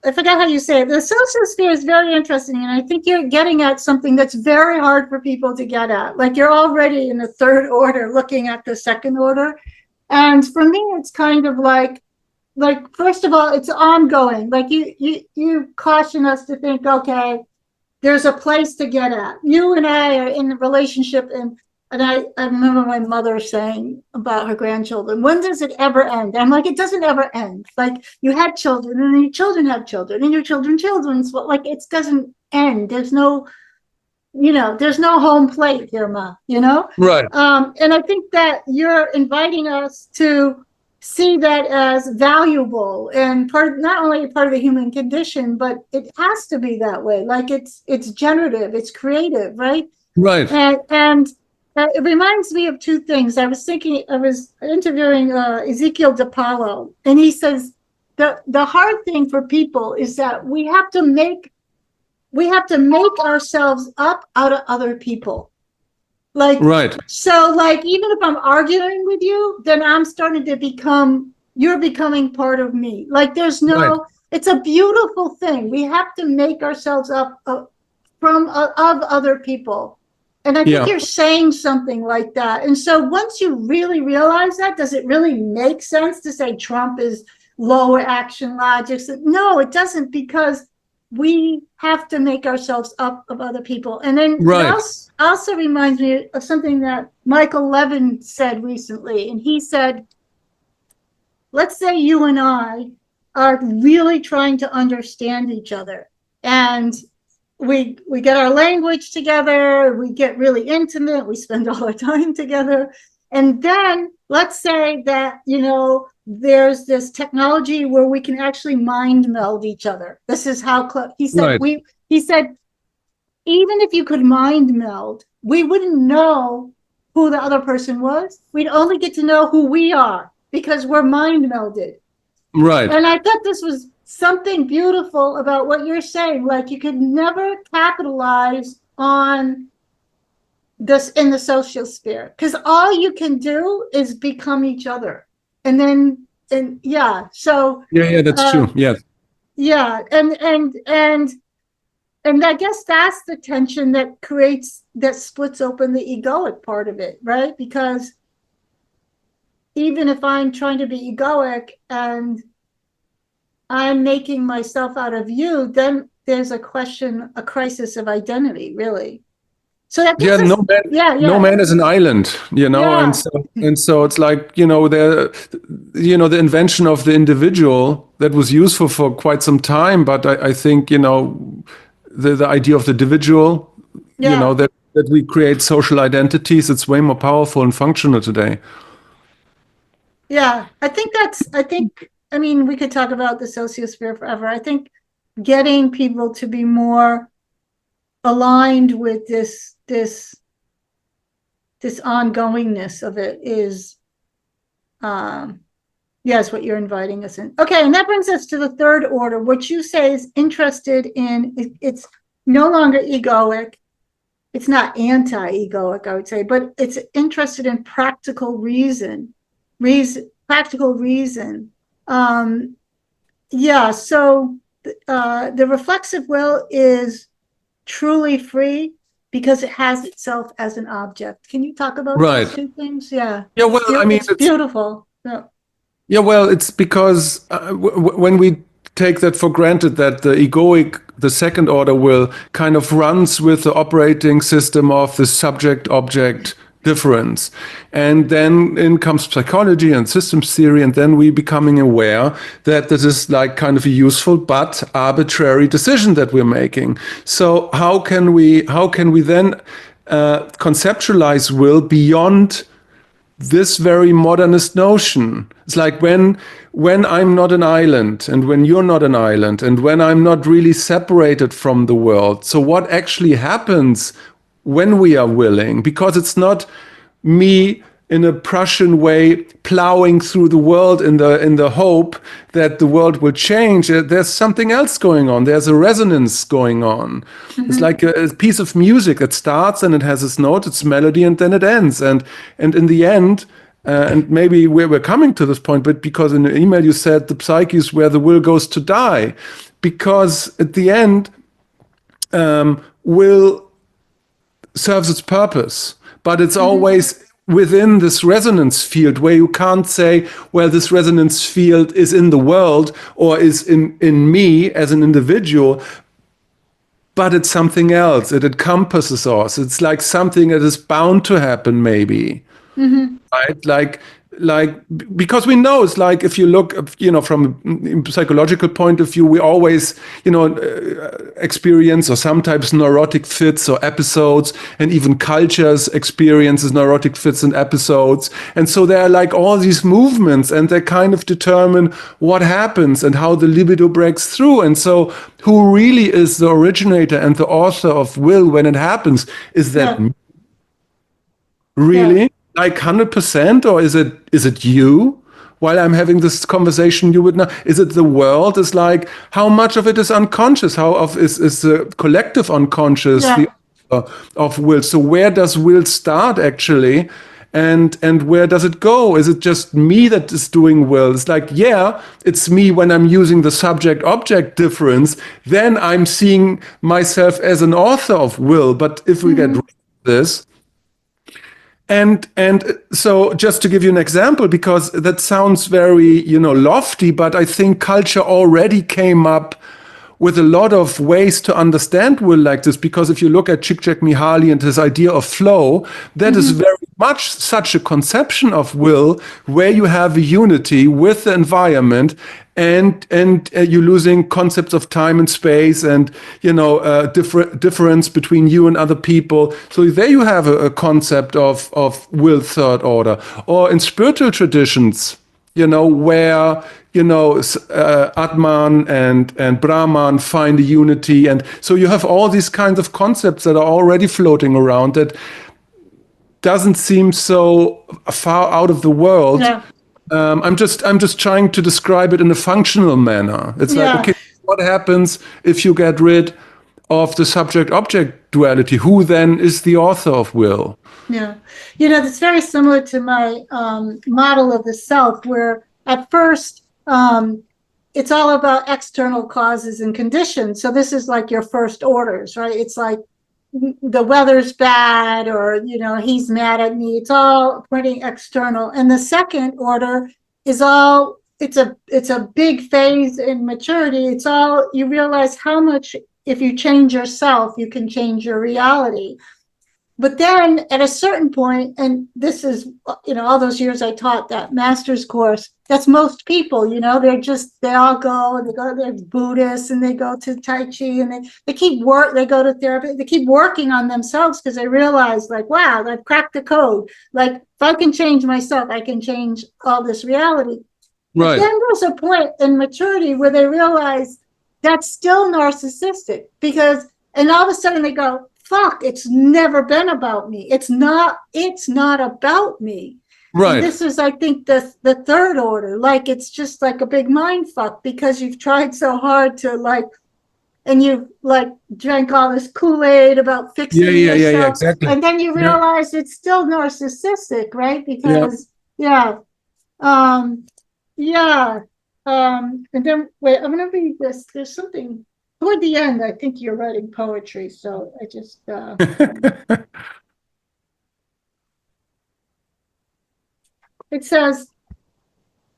I forgot how you say it. The sociosphere is very interesting, and I think you're getting at something that's very hard for people to get at. Like, you're already in the third order looking at the second order. And for me, it's kind of like, first of all, it's ongoing. Like, you caution us to think, okay, there's a place to get at. You and I are in a relationship, and I remember my mother saying about her grandchildren, when does it ever end? I'm like, it doesn't ever end. Like, you had children, and your children have children, and your children's, but like, it doesn't end. There's no, there's no home plate here, Ma, Right. And I think that you're inviting us to see that as valuable and not only part of the human condition, but it has to be that way. Like, it's generative, it's creative, right? Right. And it reminds me of two things. I was interviewing Ezekiel DePaulo, and he says the hard thing for people is that we have to make ourselves up out of other people. Like, right. So, like, even if I'm arguing with you, then I'm starting to you're becoming part of me. Like, there's no, right. It's a beautiful thing. We have to make ourselves up of other people. And I think you're saying something like that. And so once you really realize that, does it really make sense to say Trump is lower action logic? No, it doesn't, because we have to make ourselves up of other people. And then it also reminds me of something that Michael Levin said recently. And he said, let's say you and I are really trying to understand each other. And we get our language together, we get really intimate, we spend all our time together. And then let's say that, there's this technology where we can actually mind meld each other. This is how he said, right. He said, even if you could mind meld, we wouldn't know who the other person was. We'd only get to know who we are because we're mind melded. Right. And I thought this was something beautiful about what you're saying. Like, you could never capitalize on this in the social sphere, because all you can do is become each other. And then, so that's true. Yes. Yeah, and I guess that's the tension that splits open the egoic part of it, right? Because even if I'm trying to be egoic and I'm making myself out of you, then there's a crisis of identity, really. So that no man is an island, and so it's like, the invention of the individual that was useful for quite some time, but I think, the idea of the individual, that we create social identities, it's way more powerful and functional today. Yeah, I mean, we could talk about the sociosphere forever. I think getting people to be more aligned with this ongoingness of it is, yes, what you're inviting us in. Okay, and that brings us to the third order, which you say is interested in, it's no longer egoic. It's not anti-egoic, I would say, but it's interested in practical reason. So the reflexive will is truly free because it has itself as an object. Can you talk about those two things? Yeah. Yeah, well, it's beautiful. Yeah, well, it's because when we take that for granted, that the egoic, the second order will kind of runs with the operating system of the subject-object difference. And then in comes psychology and systems theory, and then we becoming aware that this is like kind of a useful but arbitrary decision that we're making. So how can we then conceptualize will beyond this very modernist notion? It's like when I'm not an island, and when you're not an island, and when I'm not really separated from the world. So what actually happens when we are willing? Because it's not me in a Prussian way, plowing through the world in the hope that the world will change. There's something else going on. There's a resonance going on. It's like a piece of music that starts and it has its note, its melody, and then it ends. And in the end, and maybe we're coming to this point, but because in the email you said the psyche is where the will goes to die, because at the end, will serves its purpose, but it's always within this resonance field where you can't say, well, this resonance field is in the world or is in me as an individual, but it's something else. It encompasses us. It's like something that is bound to happen, maybe. Right? Like, because we know it's like, if you look, from a psychological point of view, we always, experience or sometimes neurotic fits or episodes, and even cultures experiences neurotic fits and episodes. And so there are like all these movements, and they kind of determine what happens and how the libido breaks through. And so who really is the originator and the author of will when it happens? Is that me? Really? Yeah. Like 100%, or is it you? While I'm having this conversation, you would know. Is it the world? Is like, how much of it is unconscious? How of is the collective unconscious of will? So where does will start actually, and where does it go? Is it just me that is doing will? It's like, yeah, it's me when I'm using the subject-object difference. Then I'm seeing myself as an author of will. But if we get rid of this. And so just to give you an example, because that sounds very, lofty, but I think culture already came up with a lot of ways to understand will like this. Because if you look at Csikszentmihalyi and his idea of flow, that is very much such a conception of will where you have a unity with the environment, and you're losing concepts of time and space, and difference between you and other people. So there you have a concept of will third order. Or in spiritual traditions, where Atman and Brahman find a unity, and so you have all these kinds of concepts that are already floating around that doesn't seem so far out of the world. Yeah. I'm just trying to describe it in a functional manner. It's like, okay, what happens if you get rid of the subject-object duality? Who then is the author of will? Yeah. That's very similar to my model of the self, where at first it's all about external causes and conditions. So this is like your first orders, right? It's like the weather's bad, or he's mad at me. It's all pointing external. And the second order is all, it's a big phase in maturity. It's all, you realize how much, if you change yourself, you can change your reality. But then at a certain point, and this is, all those years I taught that master's course, that's most people, they all go, they're Buddhists, and they go to Tai Chi, and they go to therapy, they keep working on themselves, because they realize, like, wow, I've cracked the code. Like, if I can change myself, I can change all this reality. Right. But then there's a point in maturity where they realize that's still narcissistic, and all of a sudden they go, fuck, it's never been about me. It's not about me. Right. And this is, I think, the third order. Like, it's just like a big mind fuck, because you've tried so hard to and you drank all this Kool-Aid about fixing yourself. Yeah, exactly. And then you realize it's still narcissistic, right? Because and then wait, I'm gonna read this. There's something toward the end. I think you're writing poetry, so I just it says,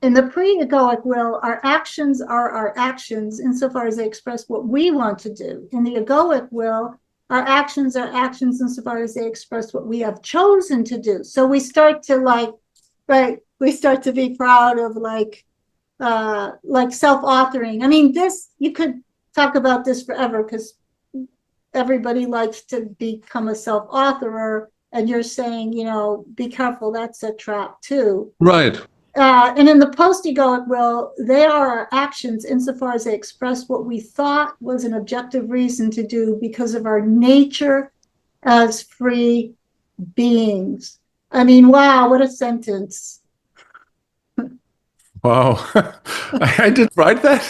in the pre-egoic will, our actions are our actions insofar as they express what we want to do. In the egoic will, our actions are actions insofar as they express what we have chosen to do. So we start to we start to be proud of self-authoring. I mean, this, you could talk about this forever, because everybody likes to become a self-authorer, and you're saying, be careful, that's a trap too. Right. And in the post-egoic will, they are our actions insofar as they express what we thought was an objective reason to do because of our nature as free beings. I mean, wow, what a sentence. Wow. I did write that.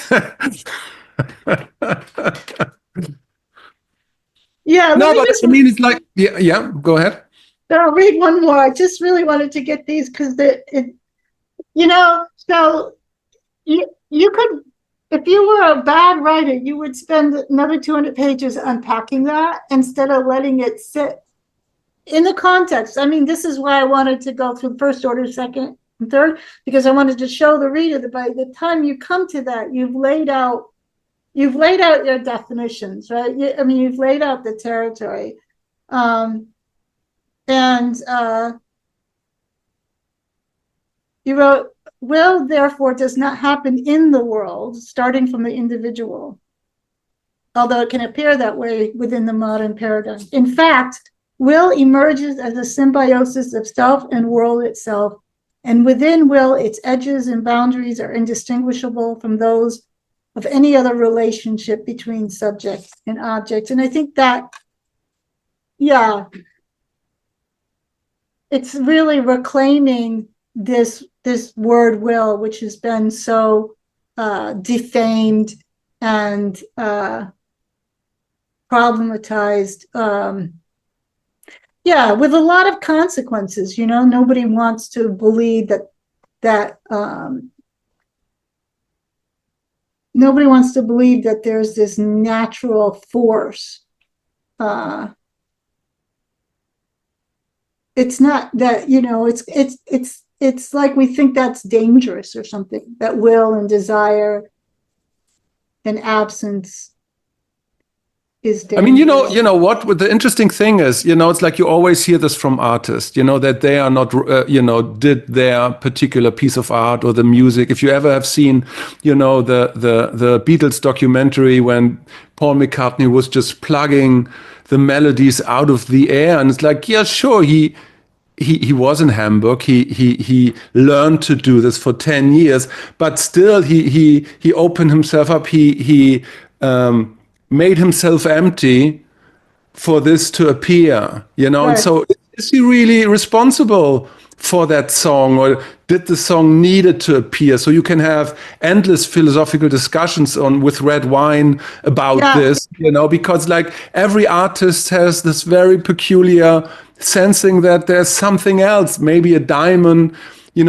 Yeah, No, but I mean, it's like, yeah, go ahead. I'll read one more. I just really wanted to get these because so you could, if you were a bad writer, you would spend another 200 pages unpacking that instead of letting it sit in the context. I mean, this is why I wanted to go through first order, second, and third, because I wanted to show the reader that by the time you come to that, you've laid out your definitions, right? I mean, you've laid out the territory. You wrote, will therefore does not happen in the world, starting from the individual, although it can appear that way within the modern paradigm. In fact, will emerges as a symbiosis of self and world itself, and within will, its edges and boundaries are indistinguishable from those of any other relationship between subject and object. And I think that, yeah, it's really reclaiming this word will, which has been so defamed and problematized, with a lot of consequences. Nobody wants to believe that nobody wants to believe that there's this natural force. It's not that, it's like we think that's dangerous or something, that will and desire and absence is dangerous. I mean, what the interesting thing is, it's like you always hear this from artists, that they are not, did their particular piece of art or the music. If you ever have seen, the Beatles documentary when Paul McCartney was just plugging the melodies out of the air, and it's like, yeah, sure, he was in Hamburg. He learned to do this for 10 years, but still he opened himself up. He made himself empty for this to appear, Right. And so is he really responsible for that song, or did the song needed to appear? So you can have endless philosophical discussions with red wine about this, because like every artist has this very peculiar sensing that there's something else, maybe a diamond,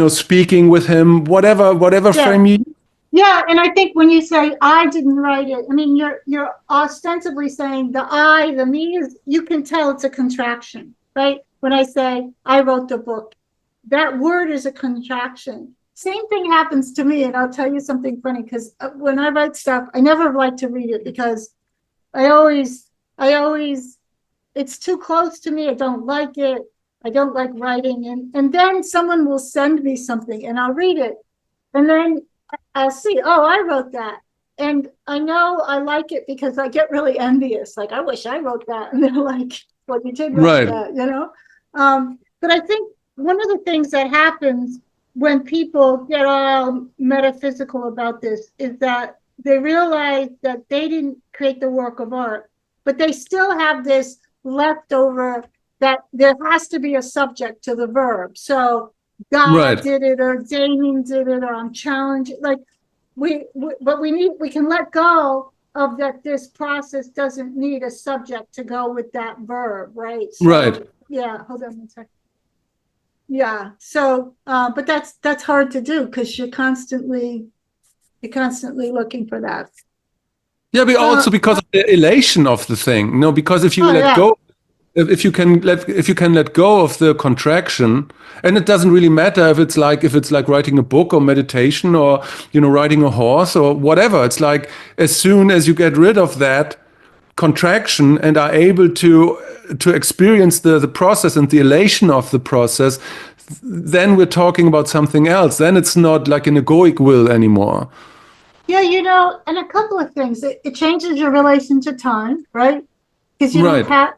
speaking with him, whatever frame you. Yeah, and I think when you say I didn't write it, I mean you're ostensibly saying the me is, you can tell it's a contraction, right? When I say I wrote the book, that word is a contraction. Same thing happens to me, and I'll tell you something funny, because when I write stuff, I never like to read it because I always it's too close to me. I don't like it. I don't like writing, and then someone will send me something and I'll read it, and then I'll see, oh, I wrote that. And I know I like it because I get really envious. Like, I wish I wrote that. And they're like, well, you did write that, But I think one of the things that happens when people get all metaphysical about this is that they realize that they didn't create the work of art, but they still have this leftover that there has to be a subject to the verb. So God did it, or Damien did it, or I'm challenged. Like we can let go of that. This process doesn't need a subject to go with that verb, right? So, yeah. Hold on one second. Yeah. So, but that's hard to do because you're constantly looking for that. Yeah, but also because of the elation of the thing, because if you let go. If you can let go of the contraction, and it doesn't really matter if it's like writing a book or meditation or riding a horse or whatever. It's like as soon as you get rid of that contraction and are able to experience the process and the elation of the process, then we're talking about something else. Then it's not like an egoic will anymore. Yeah, and a couple of things. It changes your relation to time, right? Because you don't have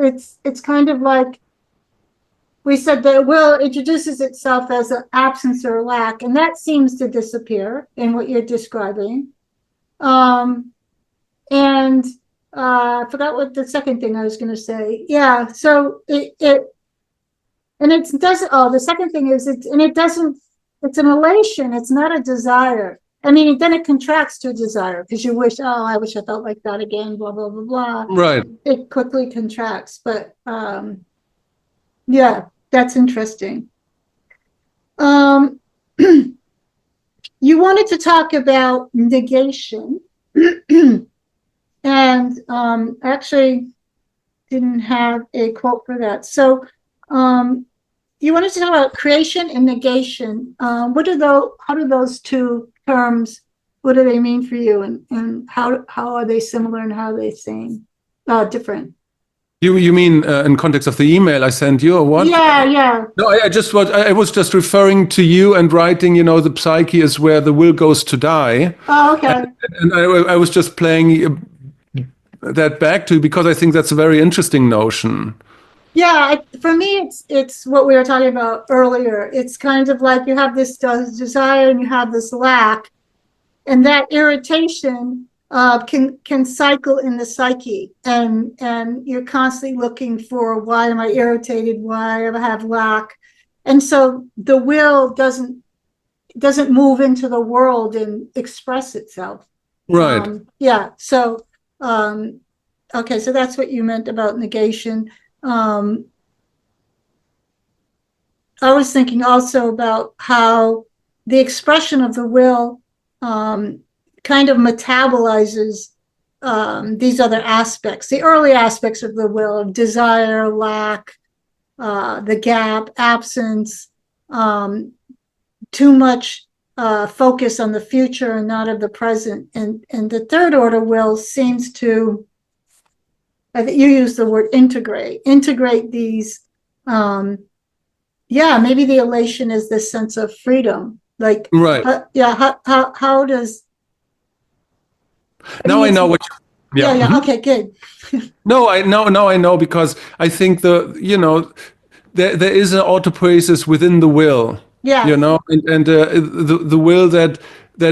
it's kind of like we said, that will introduces itself as an absence or lack, and that seems to disappear in what you're describing. And I forgot what the second thing I was going to say. Yeah, so it And it doesn't, the second thing is it's an elation. It's not a desire. I mean, then it contracts to a desire because you wish, I wish I felt like that again, blah, blah, blah, blah. Right. It quickly contracts. But yeah, that's interesting. You wanted to talk about negation. And actually didn't have a quote for that. So you wanted to talk about creation and negation. How do those two terms, what do they mean for you, and how are they similar and how are they different? You mean in context of the email I sent you, or what? Yeah. No, I was just referring to you and writing, the psyche is where the will goes to die. Oh, okay. And I was just playing that back to you because I think that's a very interesting notion. Yeah, for me, it's what we were talking about earlier. It's kind of like you have this desire and you have this lack, and that irritation can cycle in the psyche, and you're constantly looking for, why am I irritated? Why do I have lack? And so the will doesn't move into the world and express itself. Right. Yeah. So okay, so that's what you meant about negation. I was thinking also about how the expression of the will kind of metabolizes these other aspects, the early aspects of the will, of desire, lack, the gap, absence, too much focus on the future and not of the present. And the third order will seems to, I think you use the word integrate these. Maybe the elation is this sense of freedom. Like, right. How does? Now I know what. Yeah. Okay, good. No, I know because I think there is an autopoiesis within the will. Yeah. And the will that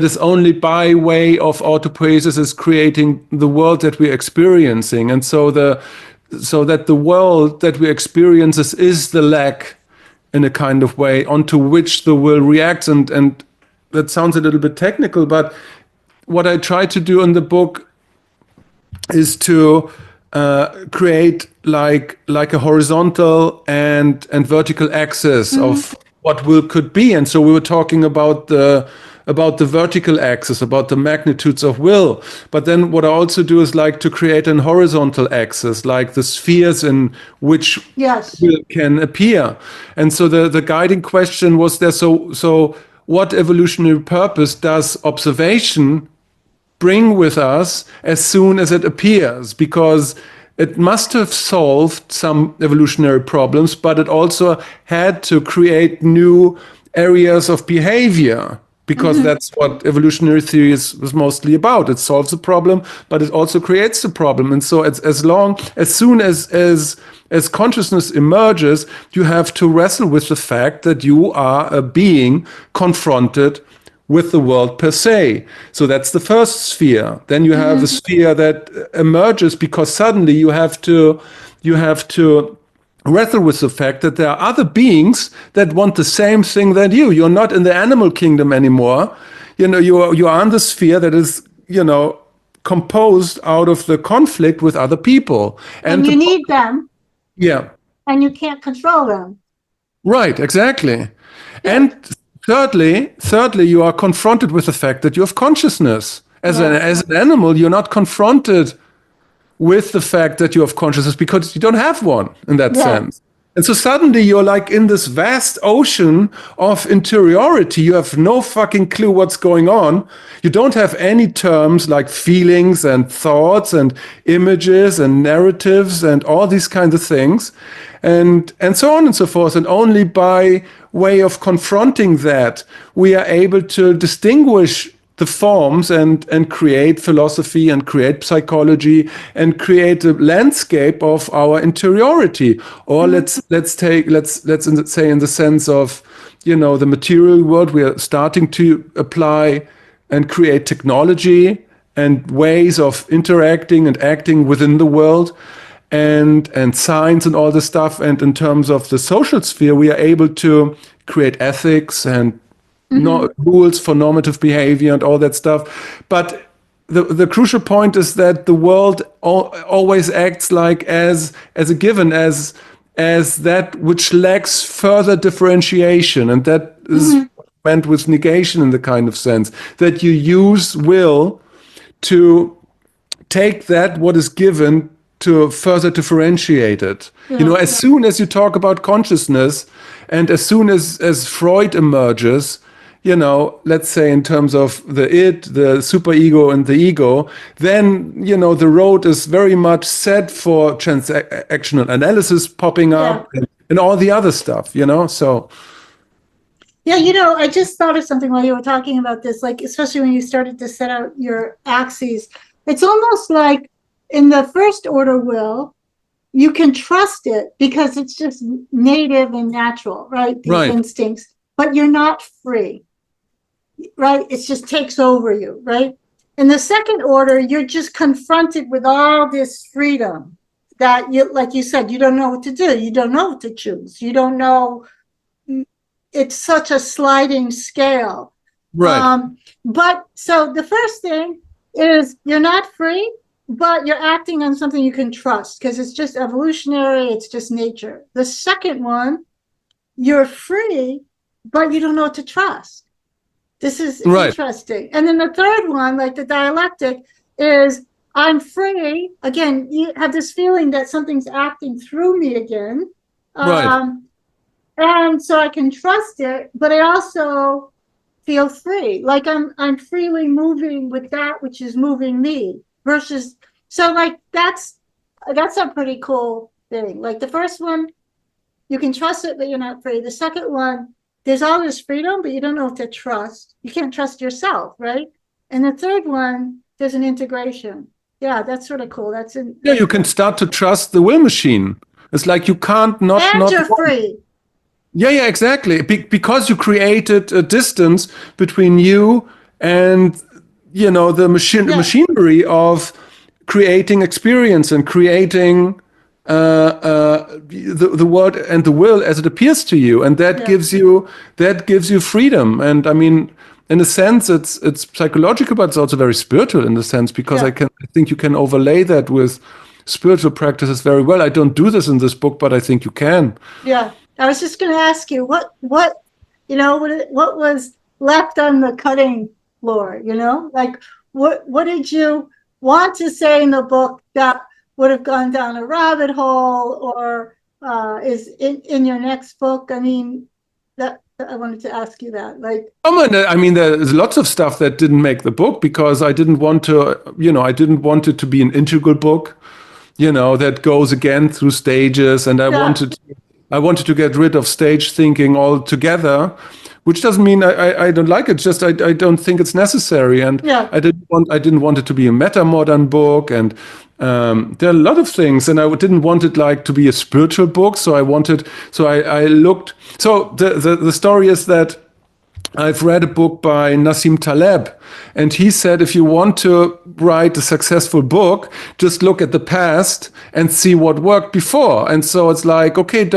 is only by way of autopoiesis is creating the world that we're experiencing, and so that the world that we experience is the lack in a kind of way onto which the will reacts, and that sounds a little bit technical, but what I try to do in the book is to create like a horizontal and vertical axis of what will could be. And so we were talking about the vertical axis, about the magnitudes of will. But then what I also do is like to create an horizontal axis, like the spheres in which will can appear. And so the guiding question was there, so what evolutionary purpose does observation bring with us as soon as it appears? Because it must have solved some evolutionary problems, but it also had to create new areas of behavior, because that's what evolutionary theory was mostly about. It solves a problem, but it also creates a problem. And so as soon as consciousness emerges, you have to wrestle with the fact that you are a being confronted with the world per se. So that's the first sphere. Then you have the sphere that emerges because suddenly you have to wrestle with the fact that there are other beings that want the same thing that you. You're not in the animal kingdom anymore. You are in the sphere that is, composed out of the conflict with other people. And you need them. Yeah. And you can't control them. Right, exactly. Yeah. And thirdly, you are confronted with the fact that you have consciousness. As an animal, you're not confronted with the fact that you have consciousness because you don't have one in that sense. And so suddenly you're like in this vast ocean of interiority. You have no fucking clue what's going on. You don't have any terms like feelings and thoughts and images and narratives and all these kinds of things, and so on and so forth. And only by way of confronting that, we are able to distinguish the forms and create philosophy and create psychology and create a landscape of our interiority. Or let's say in the sense of, the material world, we are starting to apply and create technology and ways of interacting and acting within the world. and science and all this stuff. And in terms of the social sphere, we are able to create ethics and rules for normative behavior and all that stuff. But the crucial point is that the world always acts like as a given, as that which lacks further differentiation, and that is meant with negation in the kind of sense that you use will to take that what is given to further differentiate it. As soon as you talk about consciousness, and as soon as Freud emerges, let's say in terms of the id, the superego, and the ego, then, the road is very much set for transactional analysis popping up and all the other stuff, so. Yeah, I just thought of something while you were talking about this, like, especially when you started to set out your axes. It's almost like in the first order will, you can trust it because it's just native and natural, right? These instincts, but you're not free, right? It just takes over you, right? In the second order, you're just confronted with all this freedom that you, like you said, you don't know what to do. You don't know what to choose. You don't know. It's such a sliding scale. Right. But so the first thing is you're not free, but you're acting on something you can trust because it's just evolutionary. It's just nature. The second one, you're free, but you don't know what to trust. This is interesting. And then the third one, like the dialectic, is I'm free. Again, you have this feeling that something's acting through me again. And so I can trust it, but I also feel free. Like I'm freely moving with that which is moving me versus, so like that's a pretty cool thing. Like the first one, you can trust it, but you're not free. The second one, there's all this freedom, but you don't know what to trust. You can't trust yourself, right? And the third one, there's an integration. Yeah, that's sort of cool. You can start to trust the will machine. It's like you can't not. And you're free. Yeah, exactly. Because you created a distance between you and, the machinery of creating experience and creating the word and the will as it appears to you, and that gives you freedom. And I mean, in a sense, it's psychological, but it's also very spiritual in the sense because I think you can overlay that with spiritual practices very well. I don't do this in this book, but I think you can. Yeah. I was just going to ask you what was left on the cutting floor, like what did you want to say in the book that would have gone down a rabbit hole or is in your next book? I mean, that I wanted to ask you that. Like, I mean, there's lots of stuff that didn't make the book because I didn't want to, I didn't want it to be an integral book, that goes again through stages, and I wanted to get rid of stage thinking altogether, which doesn't mean I don't like it. Just I don't think it's necessary, and I didn't want it to be a meta-modern book, and there are a lot of things, and I didn't want it like to be a spiritual book. So I looked. So the story is that I've read a book by Nassim Taleb, and he said, if you want to write a successful book, just look at the past and see what worked before. And so it's like, okay,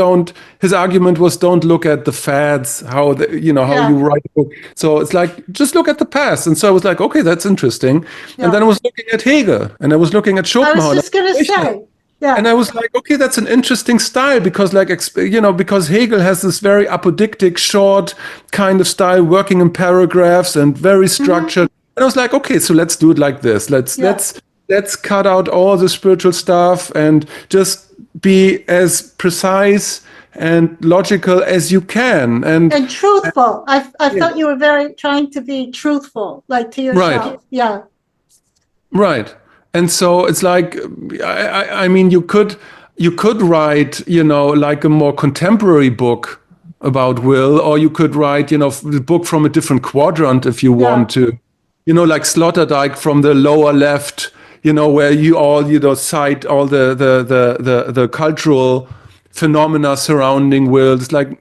his argument was don't look at the fads, how you write a book. So it's like, just look at the past. And so I was like, okay, that's interesting. Yeah. And then I was looking at Hegel, and I was looking at Schopenhauer. I was just going to say. Yeah. And I was like, okay, that's an interesting style because because Hegel has this very apodictic, short kind of style, working in paragraphs and very structured. And I was like, okay, so let's do it like this. Let's cut out all the spiritual stuff and just be as precise and logical as you can. And truthful. I thought you were trying to be truthful, like to yourself. Right. Yeah. Right. And so it's like, I mean, you could write, like a more contemporary book about will, or you could write, a book from a different quadrant if you want to, like Sloterdijk from the lower left, where you all, cite all the cultural phenomena surrounding will. It's like,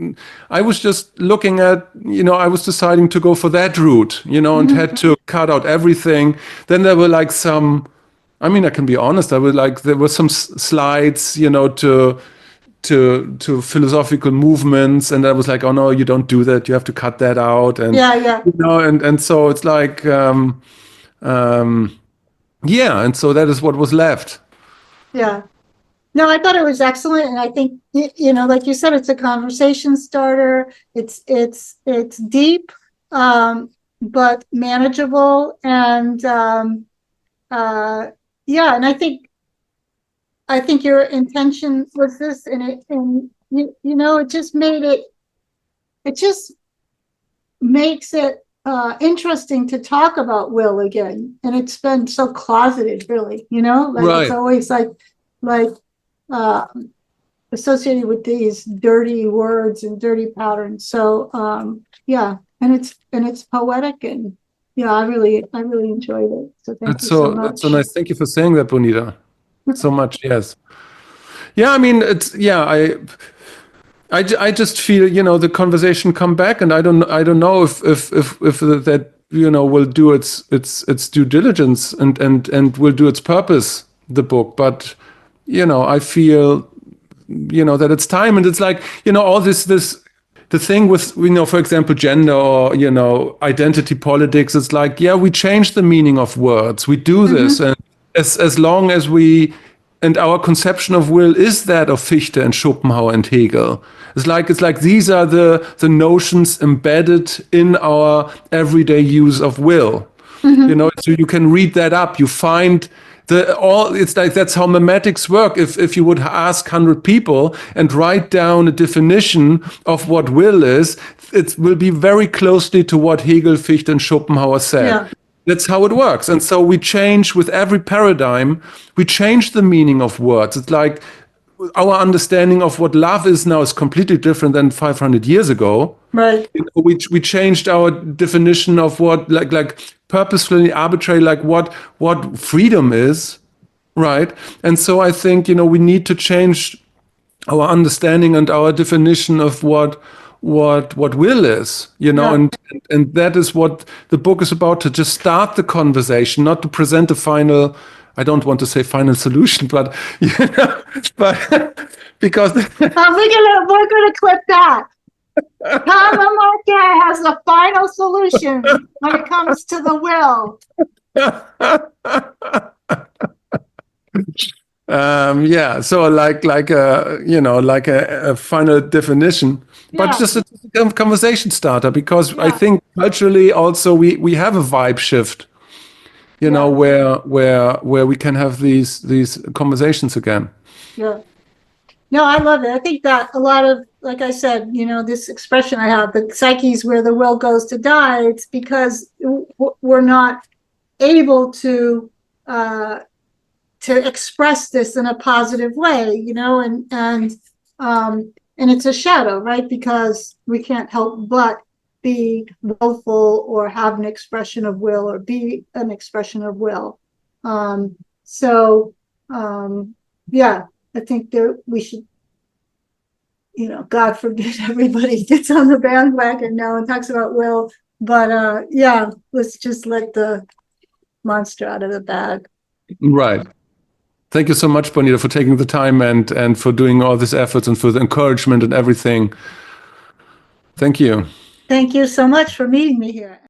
I was just looking at, I was deciding to go for that route, and had to cut out everything. Then there were like some I mean, I can be honest. I would like, there were some slides, to philosophical movements, and I was like, oh no, you don't do that. You have to cut that out. And Yeah. and so it's like, yeah, and so that is what was left. Yeah. No, I thought it was excellent, and I think like you said, it's a conversation starter. It's deep, but manageable, and yeah. And I think your intention was this, and it just made it. It just makes it interesting to talk about will again, and it's been so closeted, really. Right. It's always like associated with these dirty words and dirty patterns. So yeah, and it's poetic, and yeah, I really enjoyed it. So thank you so much. That's so nice. Thank you for saying that, Bonnitta. So much. Yes. Yeah. I mean, I just feel, the conversation come back, and I don't know if that will do its due diligence and will do its purpose, the book. But I feel that it's time, and it's like all this the thing with for example gender or identity politics. It's like, yeah, we change the meaning of words. We do this, and as long as we. And our conception of will is that of Fichte and Schopenhauer and Hegel. It's like these are the notions embedded in our everyday use of will. So you can read that up. You find it's like that's how memetics work. If you would ask 100 people and write down a definition of what will is, it will be very closely to what Hegel, Fichte, and Schopenhauer said. Yeah. That's how it works. And so we change with every paradigm, we change the meaning of words. It's like our understanding of what love is now is completely different than 500 years ago. Right. We changed our definition of what like purposefully arbitrary, like what freedom is, right? And so I think, we need to change our understanding and our definition of what will is, Yeah. and that is what the book is about, to just start the conversation, not to present a final, I don't want to say final solution, but but because we're gonna clip that. Tom Lamarck has a final solution when it comes to the will. Yeah, so like a final definition, but just a conversation starter, because I think culturally also we have a vibe shift, where we can have these conversations again. Yeah. No, I love it. I think that a lot of, like I said, this expression I have, the psyche's where the will goes to die. It's because we're not able to express this in a positive way, and it's a shadow, right? Because we can't help but be willful or have an expression of will or be an expression of will. Yeah, I think we should, God forbid everybody gets on the bandwagon now and talks about will, but yeah, let's just let the monster out of the bag. Right. Thank you so much, Bonnitta, for taking the time and for doing all these efforts and for the encouragement and everything. Thank you. Thank you so much for meeting me here.